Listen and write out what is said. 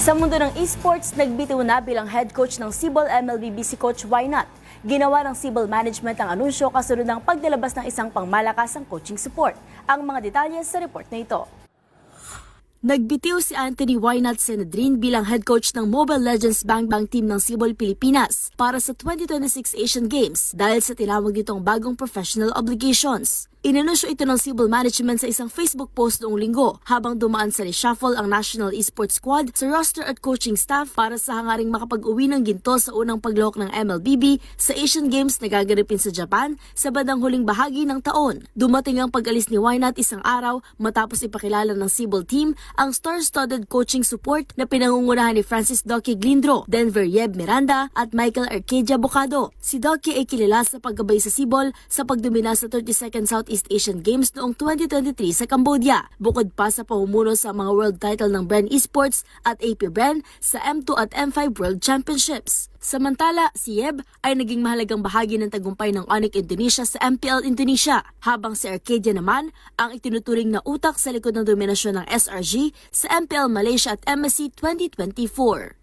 Sa mundo ng esports, nagbitiw na bilang head coach ng Cebol MLBB si Coach Wynot. Ginawa ng Cebol Management ang anunsyo kasunod ng paglalabas ng isang pangmalakasang coaching support. Ang mga detalye sa report na ito. Nagbitiw si Anthony Wynot Senedrin bilang head coach ng Mobile Legends Bang Bang team ng Cebol Pilipinas para sa 2026 Asian Games dahil sa tinawag nitong bagong professional obligations. Inanunsyo ito ng Cebol Management sa isang Facebook post noong linggo habang dumaan sa reshuffle ang National Esports Squad sa roster at coaching staff para sa hangaring makapag-uwi ng ginto sa unang paglahok ng MLBB sa Asian Games na gaganapin sa Japan sa bandang huling bahagi ng taon. Dumating ang pag-alis ni Wynot isang araw matapos ipakilala ng Cebol team ang star-studded coaching support na pinangungunahan ni Francis Doki Glindro, Denver Yeb Miranda at Michael Arcadia Bocado. Si Doki ay kilala sa paggabay sa Cebol sa pagdomina sa 32nd Southeast Asian Games noong 2023 sa Cambodia. Bukod pa sa pamumuno sa mga world title ng Bren Esports at AP Bren sa M2 at M5 World Championships. Samantala, si Yeb ay naging mahalagang bahagi ng tagumpay ng Onyx Indonesia sa MPL Indonesia, habang si Arcadia naman ang itinuturing na utak sa likod ng dominasyon ng SRG sa MPL Malaysia at MSC 2024.